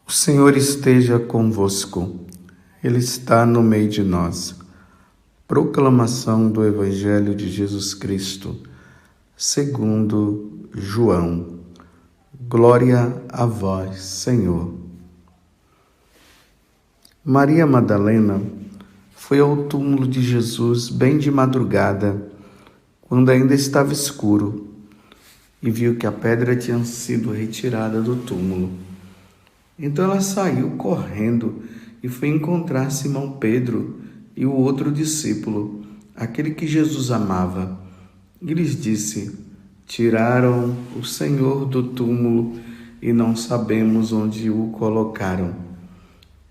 O Senhor esteja convosco, Ele está no meio de nós. Proclamação do Evangelho de Jesus Cristo, segundo João. Glória a vós, Senhor. Maria Madalena foi ao túmulo de Jesus bem de madrugada, quando ainda estava escuro, e viu que a pedra tinha sido retirada do túmulo. Então ela saiu correndo e foi encontrar Simão Pedro e o outro discípulo, aquele que Jesus amava. E lhes disse: tiraram o Senhor do túmulo e não sabemos onde o colocaram.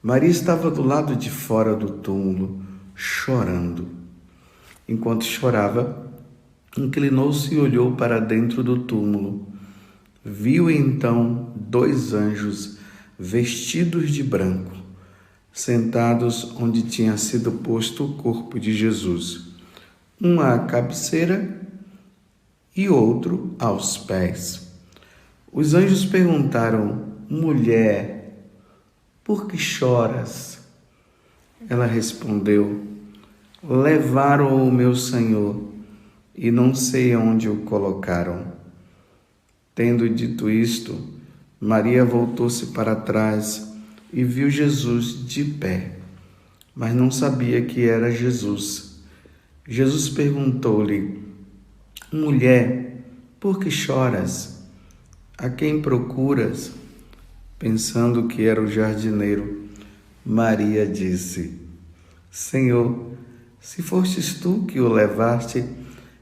Maria estava do lado de fora do túmulo, chorando. Enquanto chorava, inclinou-se e olhou para dentro do túmulo. Viu então 2 anjos vestidos de branco, sentados onde tinha sido posto o corpo de Jesus, um à cabeceira e outro aos pés. Os anjos perguntaram: mulher, por que choras? Ela respondeu: levaram o meu Senhor e não sei onde o colocaram. Tendo dito isto, Maria voltou-se para trás e viu Jesus de pé, mas não sabia que era Jesus. Jesus perguntou-lhe: mulher, por que choras? A quem procuras? Pensando que era o jardineiro, Maria disse: Senhor, se fostes tu que o levaste,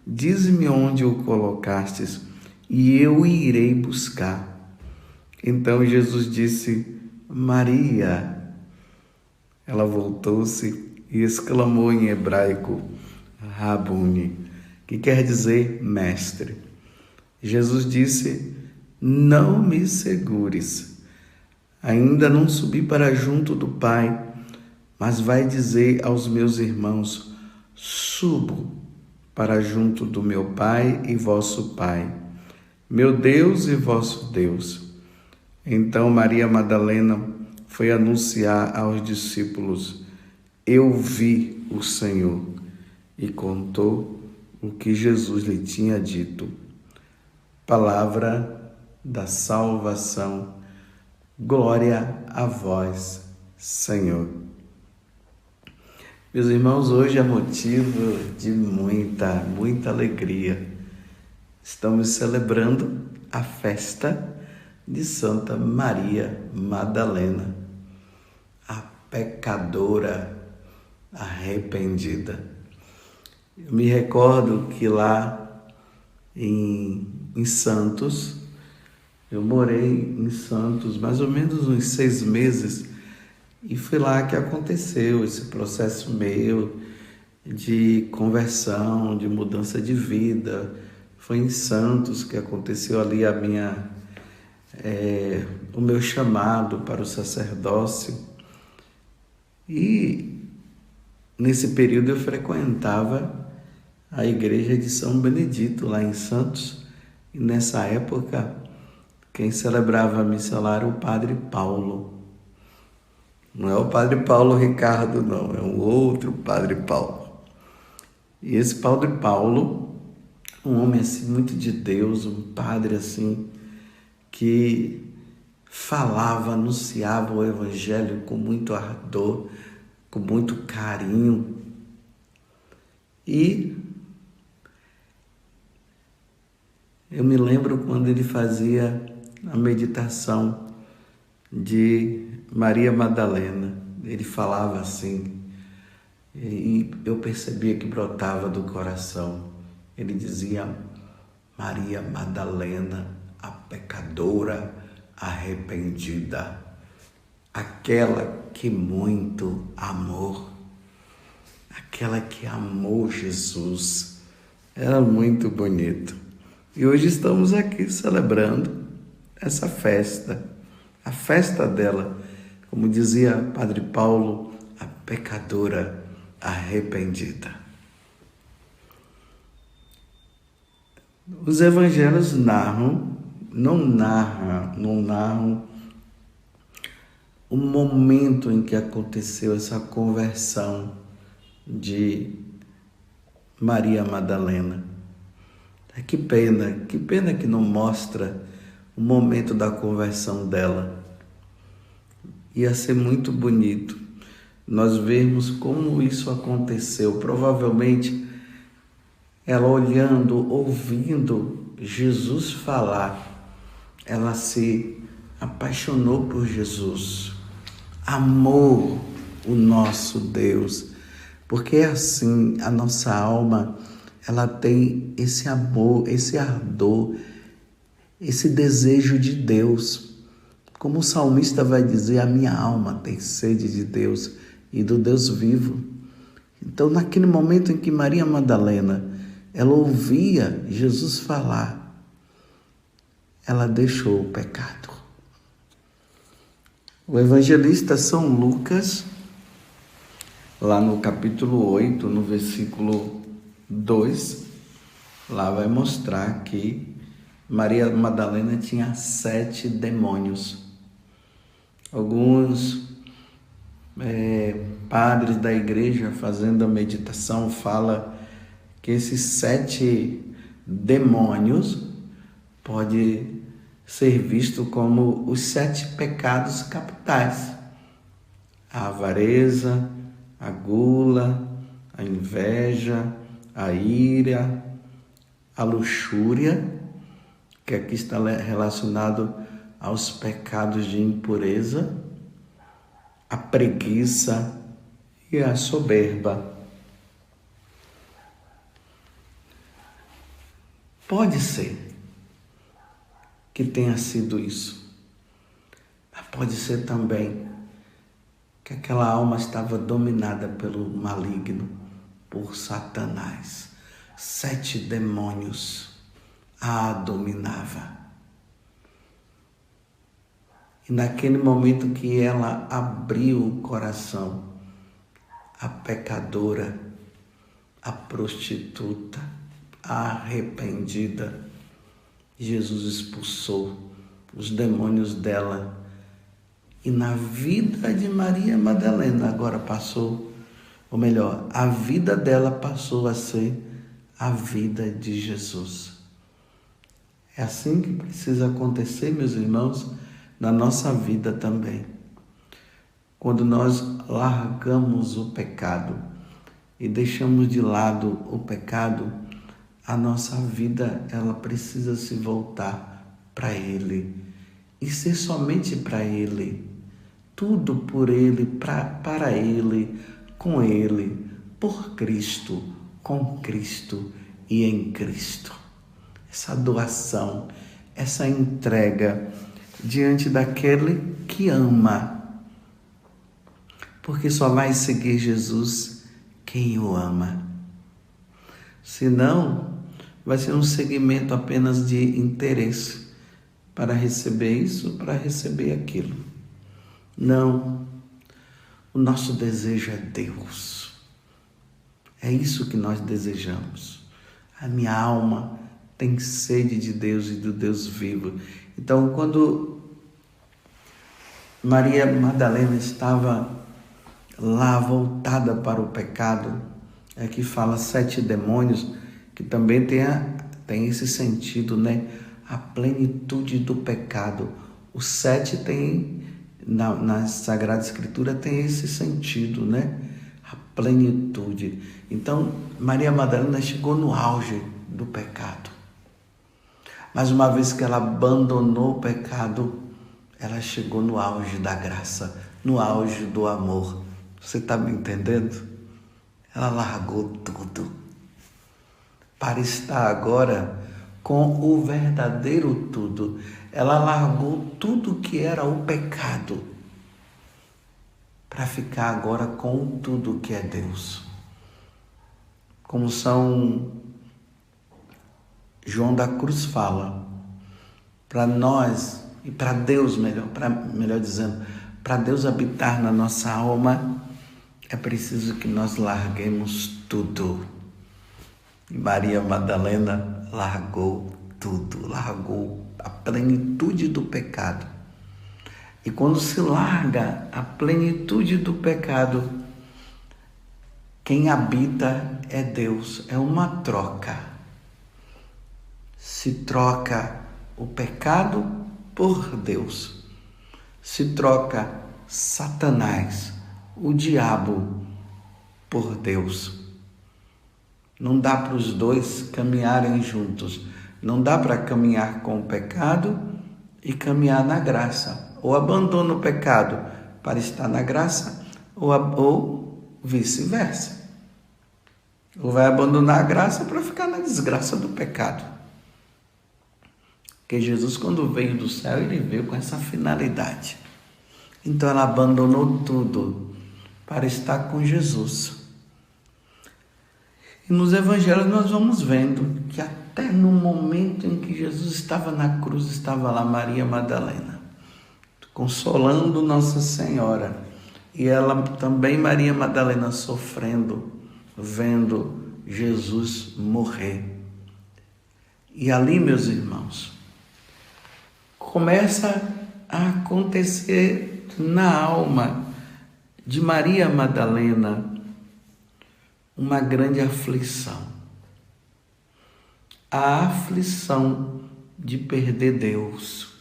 dize-me onde o colocastes, e eu irei buscar. Então Jesus disse: Maria. Ela voltou-se e exclamou em hebraico: Rabuni, que quer dizer mestre. Jesus disse: não me segures. Ainda não subi para junto do Pai, mas vai dizer aos meus irmãos: subo para junto do meu Pai e vosso Pai, meu Deus e vosso Deus. Então Maria Madalena foi anunciar aos discípulos: eu vi o Senhor, e contou o que Jesus lhe tinha dito. Palavra da salvação. Glória a vós, Senhor. Meus irmãos, hoje é motivo de muita alegria. Estamos celebrando a festa de Santa Maria Madalena, a pecadora arrependida. Eu me recordo que lá em Santos, eu morei em Santos mais ou menos uns 6 meses, e foi lá que aconteceu esse processo meu de conversão, de mudança de vida. Foi em Santos que aconteceu ali o meu chamado para o sacerdócio. E nesse período eu frequentava a igreja de São Benedito, lá em Santos, e nessa época quem celebrava a missa lá era o Padre Paulo. Não é o Padre Paulo Ricardo, não, é um outro Padre Paulo. E esse Padre Paulo, um homem assim muito de Deus, um padre assim que falava, anunciava o Evangelho com muito ardor, com muito carinho. E eu me lembro quando ele fazia a meditação de Maria Madalena. Ele falava assim, e eu percebia que brotava do coração. Ele dizia: Maria Madalena, a pecadora arrependida, aquela que muito amou, aquela que amou Jesus. Era muito bonito. E hoje estamos aqui celebrando essa festa, a festa dela, como dizia Padre Paulo, a pecadora arrependida. Os evangelhos não narram o momento em que aconteceu essa conversão de Maria Madalena. Que pena que não mostra o momento da conversão dela. Ia ser muito bonito nós vermos como isso aconteceu. Provavelmente ela olhando, ouvindo Jesus falar, ela se apaixonou por Jesus, amou o nosso Deus, porque é assim, a nossa alma, ela tem esse amor, esse ardor, esse desejo de Deus. Como o salmista vai dizer, a minha alma tem sede de Deus e do Deus vivo. Então, naquele momento em que Maria Madalena, ela ouvia Jesus falar, ela deixou o pecado. O evangelista São Lucas, lá no capítulo 8, no versículo 2, lá vai mostrar que Maria Madalena tinha 7 demônios. Alguns padres da igreja, fazendo a meditação, fala que esses 7 demônios pode ser visto como os 7 pecados capitais: a avareza, a gula, a inveja, a ira, a luxúria, que aqui está relacionado aos pecados de impureza, a preguiça e a soberba. Pode ser que tenha sido isso, mas pode ser também que aquela alma estava dominada pelo maligno, por Satanás. 7 demônios a dominava. E naquele momento que ela abriu o coração, a pecadora, a prostituta, a arrependida, Jesus expulsou os demônios dela. E na vida de Maria Madalena agora passou, ou melhor, a vida dela passou a ser a vida de Jesus. É assim que precisa acontecer, meus irmãos, na nossa vida também. Quando nós largamos o pecado e deixamos de lado o pecado, a nossa vida, ela precisa se voltar para Ele e ser somente para Ele. Tudo por Ele, para Ele, com Ele, por Cristo, com Cristo e em Cristo. Essa doação, essa entrega diante daquele que ama. Porque só vai seguir Jesus quem o ama. Senão, vai ser um seguimento apenas de interesse para receber isso, para receber aquilo. Não, o nosso desejo é Deus. É isso que nós desejamos. A minha alma tem sede de Deus e do Deus vivo. Então, quando Maria Madalena estava lá voltada para o pecado, é que fala 7 demônios, que também tem esse sentido, né? A plenitude do pecado. O 7 tem, na Sagrada Escritura, tem esse sentido, né? A plenitude. Então, Maria Madalena chegou no auge do pecado. Mas uma vez que ela abandonou o pecado, ela chegou no auge da graça, no auge do amor. Você está me entendendo? Ela largou tudo para estar agora com o verdadeiro tudo. Ela largou tudo que era o pecado para ficar agora com tudo que é Deus. Como São João da Cruz fala, para nós e para Deus, melhor dizendo, para Deus habitar na nossa alma, é preciso que nós larguemos tudo. E Maria Madalena largou tudo, largou a plenitude do pecado. E quando se larga a plenitude do pecado, quem habita é Deus, é uma troca. Se troca o pecado por Deus. Se troca Satanás, o diabo, por Deus. Não dá para os dois caminharem juntos. Não dá para caminhar com o pecado e caminhar na graça. Ou abandona o pecado para estar na graça, ou vice-versa. Ou vai abandonar a graça para ficar na desgraça do pecado. Porque Jesus, quando veio do céu, ele veio com essa finalidade. Então ela abandonou tudo para estar com Jesus. E nos evangelhos nós vamos vendo que até no momento em que Jesus estava na cruz, estava lá Maria Madalena, consolando Nossa Senhora. E ela também, Maria Madalena, sofrendo, vendo Jesus morrer. E ali, meus irmãos, começa a acontecer na alma de Maria Madalena uma grande aflição. A aflição de perder Deus.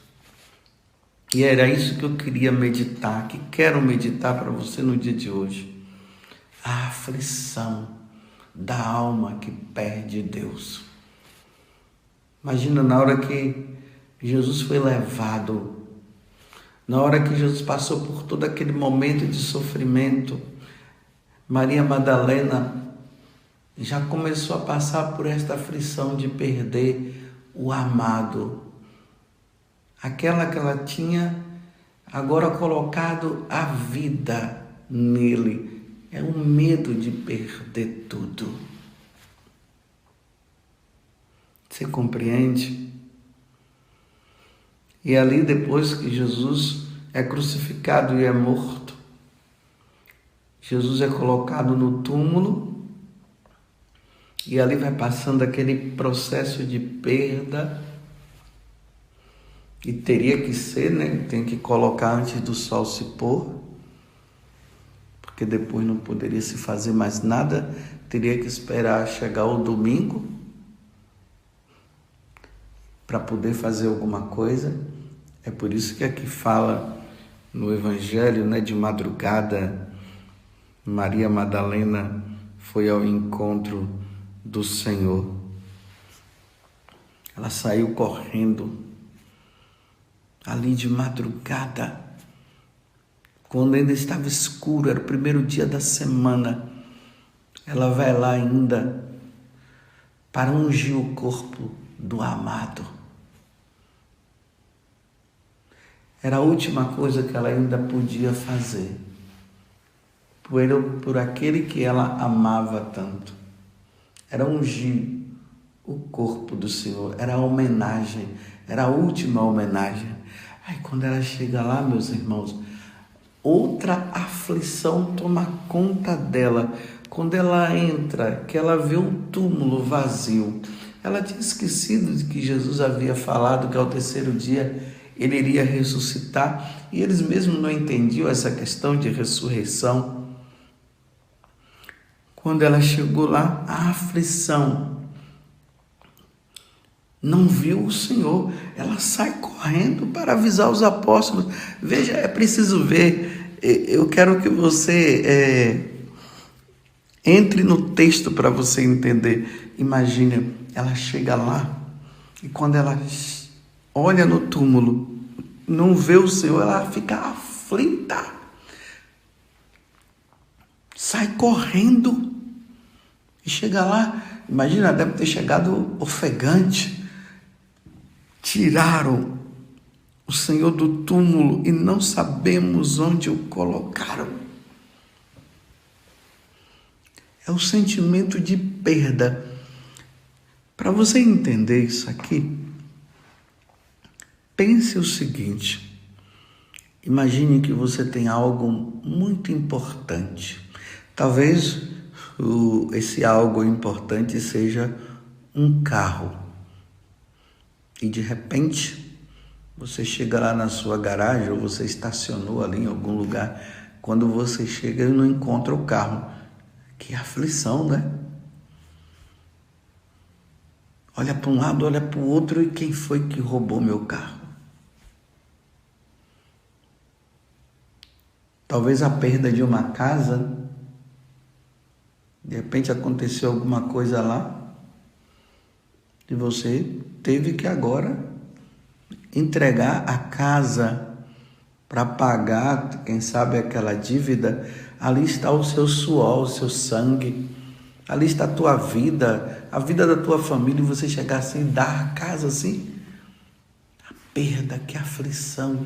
E era isso que eu queria meditar, que quero meditar para você no dia de hoje. A aflição da alma que perde Deus. Imagina na hora que Jesus foi levado, na hora que Jesus passou por todo aquele momento de sofrimento, Maria Madalena já começou a passar por esta aflição de perder o amado. Aquela que ela tinha agora colocado a vida nele. É um medo de perder tudo. Você compreende? E ali, depois que Jesus é crucificado e é morto, Jesus é colocado no túmulo e ali vai passando aquele processo de perda. E teria que ser, né? Tem que colocar antes do sol se pôr, porque depois não poderia se fazer mais nada. Teria que esperar chegar o domingo para poder fazer alguma coisa. É por isso que aqui fala no Evangelho, né, de madrugada, Maria Madalena foi ao encontro do Senhor. Ela saiu correndo ali de madrugada, quando ainda estava escuro, era o primeiro dia da semana. Ela vai lá ainda para ungir o corpo do amado. Era a última coisa que ela ainda podia fazer por aquele que ela amava tanto. Era ungir o corpo do Senhor, era a homenagem, era a última homenagem. Aí quando ela chega lá, meus irmãos, outra aflição toma conta dela. Quando ela entra, que ela vê o túmulo vazio, ela tinha esquecido de que Jesus havia falado que ao terceiro dia ele iria ressuscitar, e eles mesmos não entendiam essa questão de ressurreição. Quando ela chegou lá, a aflição, não viu o Senhor, ela sai correndo para avisar os apóstolos. Veja, é preciso ver, eu quero que você entre no texto para você entender. Imagine, ela chega lá e quando ela olha no túmulo, não vê o Senhor, ela fica aflita, sai correndo e chega lá. Imagina, deve ter chegado ofegante. Tiraram o Senhor do túmulo e não sabemos onde o colocaram. É o sentimento de perda. Para você entender isso aqui, pense o seguinte: imagine que você tem algo muito importante. Talvez esse algo importante seja um carro. E de repente, Você chega lá na sua garagem ou você estacionou ali em algum lugar. Quando você chega e não encontra o carro. Que aflição, né? Olha para um lado, olha para o outro e quem foi que roubou meu carro? Talvez a perda de uma casa. De repente aconteceu alguma coisa lá. E você teve que agora entregar a casa para pagar, quem sabe, aquela dívida. Ali está o seu suor, o seu sangue, ali está a tua vida, a vida da tua família, e você chegar assim, dar a casa assim, a perda, que aflição.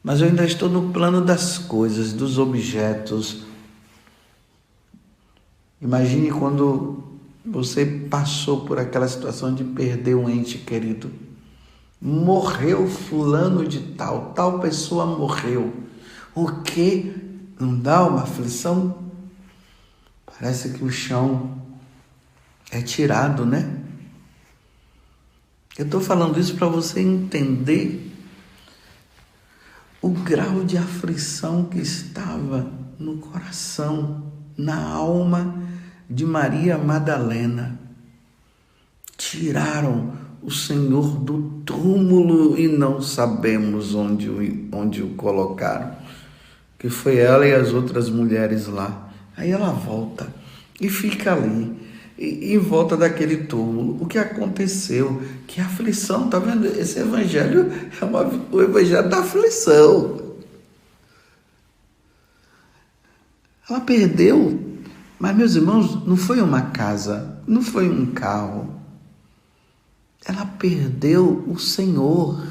Mas eu ainda estou no plano das coisas, dos objetos. Imagine quando você passou por aquela situação de perder um ente querido. Morreu fulano de tal, tal pessoa morreu. O que? Não dá uma aflição? Parece que o chão é tirado, né? Eu estou falando isso para você entender o grau de aflição que estava no coração, na alma de Maria Madalena. Tiraram o Senhor do túmulo e não sabemos onde o colocaram, que foi ela e as outras mulheres lá. Aí ela volta e fica ali, em volta daquele túmulo. O que aconteceu? Que aflição, tá vendo? Esse evangelho é o evangelho da aflição. Ela perdeu, mas, meus irmãos, não foi uma casa, não foi um carro. Ela perdeu o Senhor.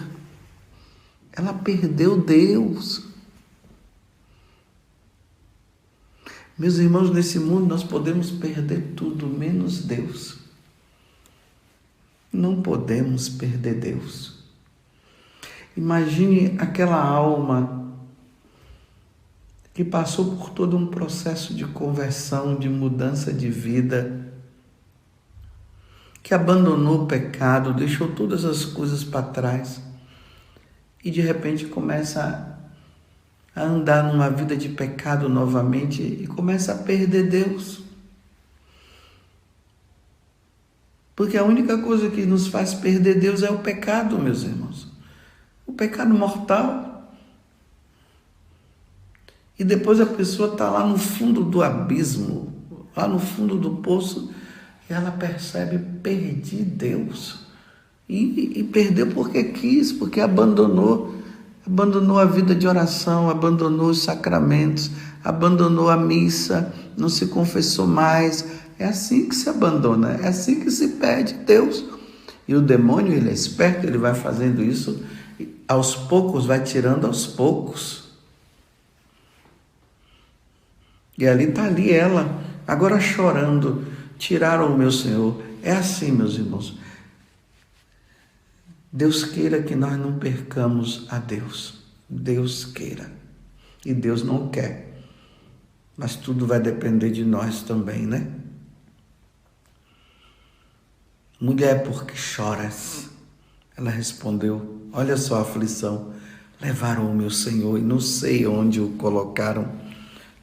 Ela perdeu Deus. Meus irmãos, nesse mundo nós podemos perder tudo, menos Deus. Não podemos perder Deus. Imagine aquela alma que passou por todo um processo de conversão, de mudança de vida, que abandonou o pecado, deixou todas as coisas para trás e de repente começa a andar numa vida de pecado novamente e começa a perder Deus. Porque a única coisa que nos faz perder Deus é o pecado, meus irmãos. O pecado mortal. E depois a pessoa está lá no fundo do abismo, lá no fundo do poço, e ela percebe: perdi Deus. E perdeu porque quis, porque abandonou a vida de oração, abandonou os sacramentos, abandonou a missa, não se confessou mais. É assim que se abandona, é assim que se perde Deus. E o demônio, ele é esperto, ele vai fazendo isso, aos poucos, vai tirando aos poucos. E ali está ali ela, agora chorando: tiraram o meu Senhor. É assim, meus irmãos. Deus queira que nós não percamos a Deus. Deus queira. E Deus não quer. Mas tudo vai depender de nós também, né? Mulher, por que choras? Ela respondeu: olha só a aflição. Levaram o meu Senhor e não sei onde o colocaram.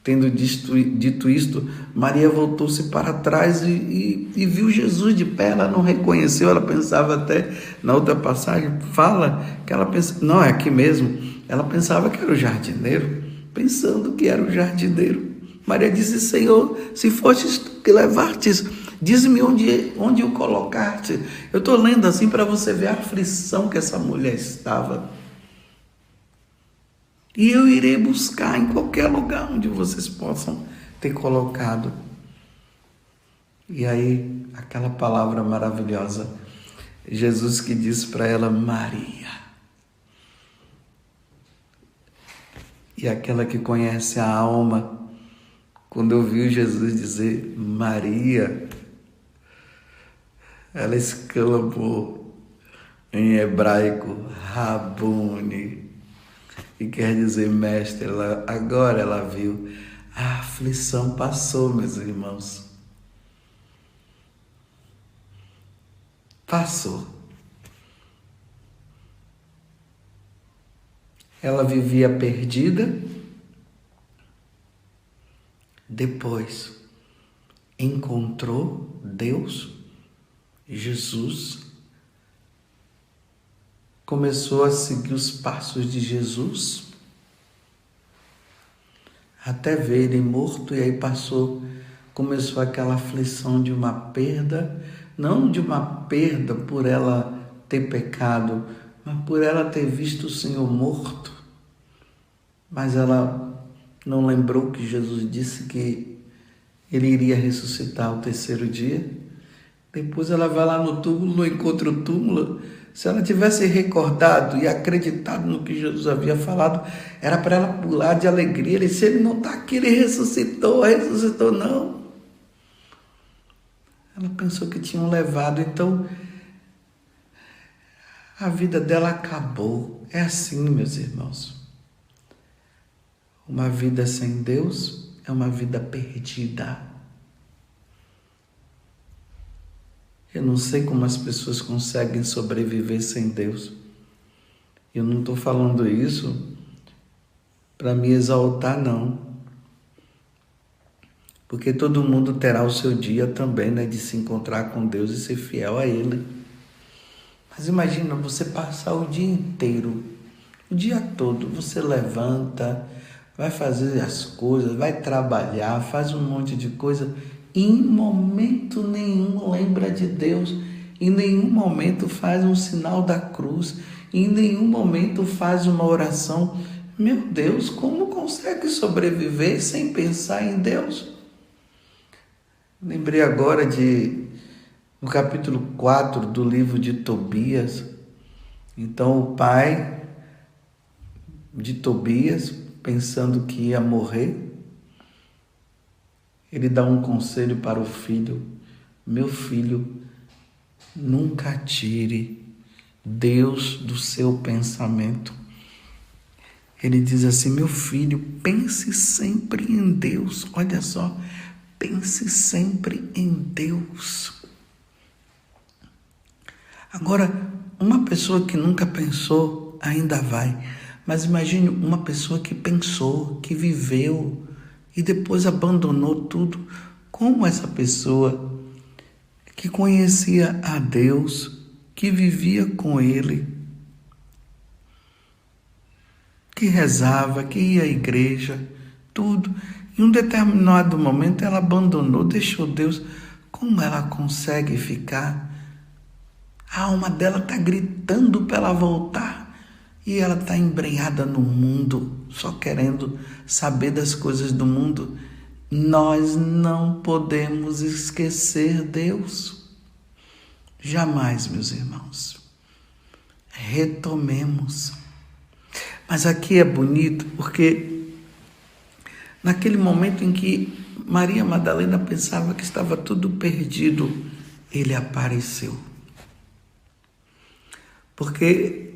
Tendo dito isto, Maria voltou-se para trás e viu Jesus de pé. Ela não reconheceu, ela pensava até, na outra passagem, fala que ela pensa, não, é aqui mesmo, ela pensava que era o jardineiro, pensando que era o jardineiro. Maria disse: Senhor, se fostes tu que levartes, dize-me onde o colocaste. Eu estou lendo assim para você ver a aflição que essa mulher estava. E eu irei buscar em qualquer lugar onde vocês possam ter colocado. E aí, aquela palavra maravilhosa, Jesus que disse para ela: Maria. E aquela que conhece a alma, quando ouviu Jesus dizer Maria, ela exclamou em hebraico: Rabuni. E quer dizer mestre. Agora ela viu. A aflição passou, meus irmãos. Passou. ela vivia perdida. Depois encontrou Deus, Jesus, começou a seguir os passos de Jesus, até ver ele morto, e aí começou aquela aflição de uma perda, não de uma perda por ela ter pecado, mas por ela ter visto o Senhor morto. Mas ela não lembrou que Jesus disse que ele iria ressuscitar ao terceiro dia. Depois ela vai lá no túmulo, não encontra o túmulo. Se ela tivesse recordado e acreditado no que Jesus havia falado, era para ela pular de alegria. Ele disse, ele não está aqui, ele ressuscitou não. Ela pensou que tinham levado, então a vida dela acabou. É assim, meus irmãos. Uma vida sem Deus é uma vida perdida. Eu não sei como as pessoas conseguem sobreviver sem Deus. Eu não estou falando isso para me exaltar, não. Porque todo mundo terá o seu dia também, né, de se encontrar com Deus e ser fiel a Ele. Mas imagina você passar o dia inteiro, o dia todo, você levanta, vai fazer as coisas, vai trabalhar, faz um monte de coisa, e em momento nenhum lembra de Deus, em nenhum momento faz um sinal da cruz, em nenhum momento faz uma oração. Meu Deus, como consegue sobreviver sem pensar em Deus? Lembrei agora no capítulo 4 do livro de Tobias. Então o pai de Tobias, pensando que ia morrer, ele dá um conselho para o filho: meu filho, nunca tire Deus do seu pensamento. Ele diz assim: meu filho, pense sempre em Deus. Olha só, pense sempre em Deus. Agora, uma pessoa que nunca pensou ainda vai, mas imagine uma pessoa que pensou, que viveu e depois abandonou tudo. Como essa pessoa que conhecia a Deus, que vivia com Ele, que rezava, que ia à igreja, tudo. Em um determinado momento ela abandonou, deixou Deus. Como ela consegue ficar? A alma dela está gritando para ela voltar. E ela está embrenhada no mundo, só querendo saber das coisas do mundo. Nós não podemos esquecer Deus. Jamais, meus irmãos. Retomemos. Mas aqui é bonito porque naquele momento em que Maria Madalena pensava que estava tudo perdido, ele apareceu. Porque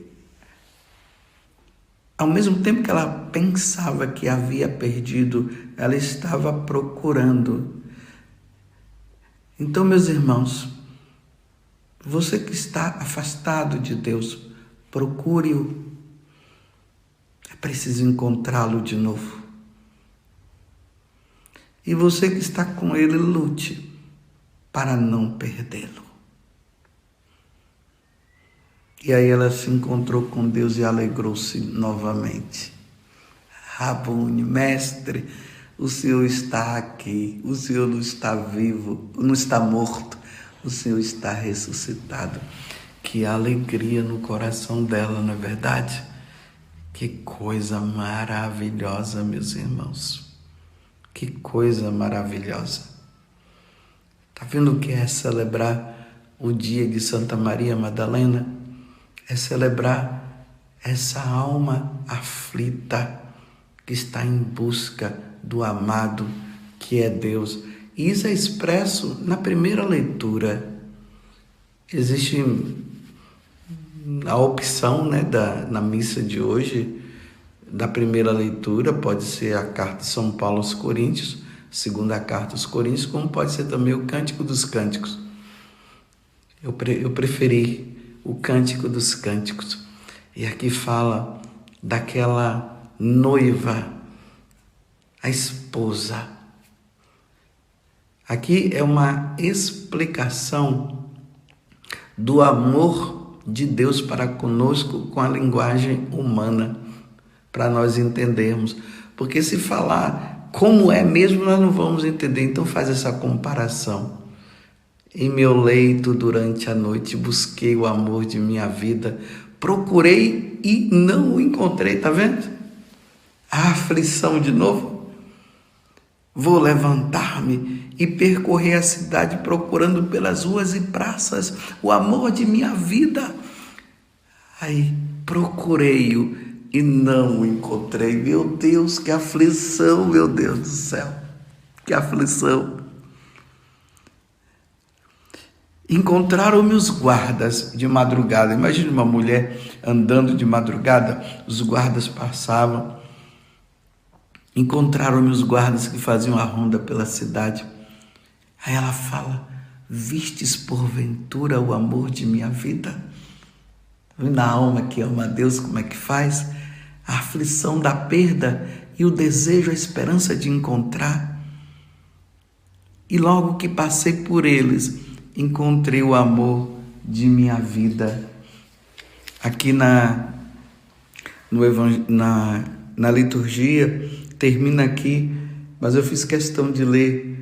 ao mesmo tempo que ela pensava que havia perdido, ela estava procurando. Então, meus irmãos, você que está afastado de Deus, procure-o. É preciso encontrá-lo de novo. E você que está com ele, lute para não perdê-lo. E aí ela se encontrou com Deus e alegrou-se novamente. Rabone, mestre, o Senhor está aqui, o Senhor não está vivo, não está morto, o Senhor está ressuscitado. Que alegria no coração dela, não é verdade? Que coisa maravilhosa, meus irmãos. Que coisa maravilhosa. Está vendo o que é celebrar o dia de Santa Maria Madalena? É celebrar essa alma aflita que está em busca do amado que é Deus. E isso é expresso na primeira leitura. Existe a opção, né, na missa de hoje, da primeira leitura, pode ser a carta de São Paulo aos Coríntios, segunda carta aos Coríntios, como pode ser também o Cântico dos Cânticos. Eu preferi o Cântico dos Cânticos. E aqui fala daquela noiva, a esposa. Aqui é uma explicação do amor de Deus para conosco com a linguagem humana, para nós entendermos. Porque se falar como é mesmo, nós não vamos entender. Então faz essa comparação. Em meu leito durante a noite busquei o amor de minha vida, procurei e não o encontrei, tá vendo? A aflição de novo. Vou levantar-me e percorrer a cidade procurando pelas ruas e praças o amor de minha vida. Aí procurei-o e não o encontrei. Meu Deus, que aflição, meu Deus do céu, que aflição. Encontraram-me os guardas de madrugada. Imagine uma mulher andando de madrugada, os guardas passavam. Encontraram-me os guardas que faziam a ronda pela cidade. Aí ela fala: vistes porventura o amor de minha vida? Na alma que ama a Deus, como é que faz? A aflição da perda e o desejo, a esperança de encontrar. E logo que passei por eles, encontrei o amor de minha vida. Aqui na liturgia, termina aqui, mas eu fiz questão de ler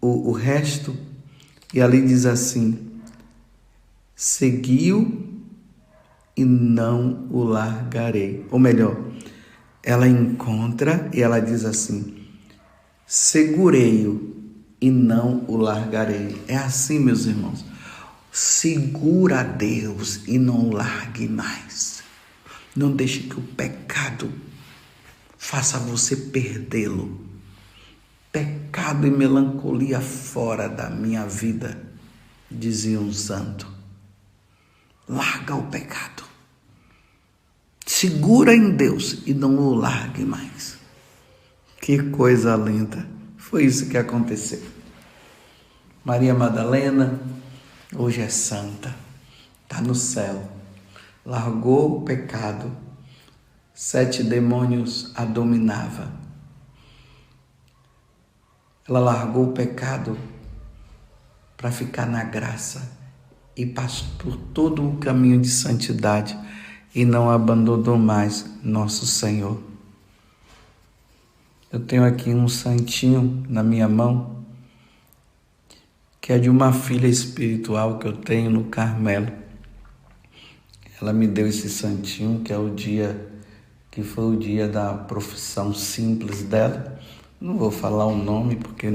o resto, e ali diz assim: segui-o e não o largarei. Ou melhor, ela encontra e ela diz assim: segurei-o e não o largarei. É assim, meus irmãos. Segura a Deus e não o largue mais. Não deixe que o pecado faça você perdê-lo. Pecado e melancolia fora da minha vida, dizia um santo. Larga o pecado. Segura em Deus e não o largue mais. Que coisa linda. Foi isso que aconteceu. Maria Madalena hoje é santa, está no céu, largou o pecado, 7 demônios a dominava. Ela largou o pecado para ficar na graça e passou por todo o caminho de santidade e não abandonou mais nosso Senhor. Eu tenho aqui um santinho na minha mão, que é de uma filha espiritual que eu tenho no Carmelo. Ela me deu esse santinho, que foi o dia da profissão simples dela. Não vou falar o nome porque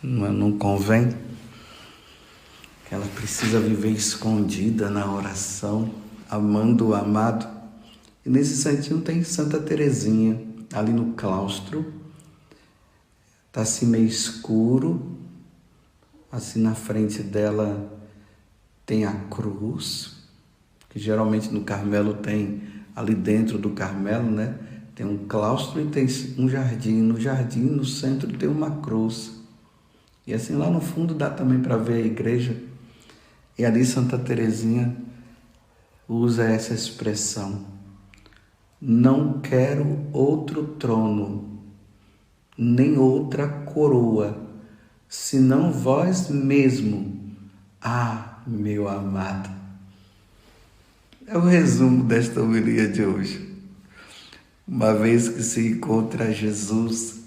não convém. Ela precisa viver escondida na oração, amando o amado. E nesse santinho tem Santa Teresinha, ali no claustro. Está assim meio escuro. Assim na frente dela tem a cruz, que geralmente no Carmelo tem, ali dentro do Carmelo, né? Tem um claustro e tem um jardim. No jardim, no centro, tem uma cruz. E assim lá no fundo dá também para ver a igreja. E ali Santa Teresinha usa essa expressão: não quero outro trono, nem outra coroa, senão vós mesmo, meu amado. É o resumo desta homilia de hoje. Uma vez que se encontra Jesus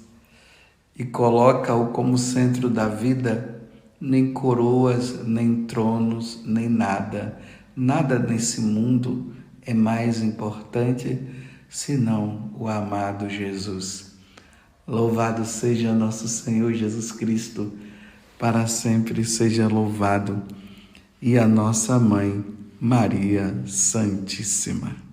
e coloca-o como centro da vida, nem coroas, nem tronos, nem nada nesse mundo é mais importante senão o amado Jesus. Louvado seja nosso Senhor Jesus Cristo, para sempre seja louvado, e a nossa Mãe, Maria Santíssima.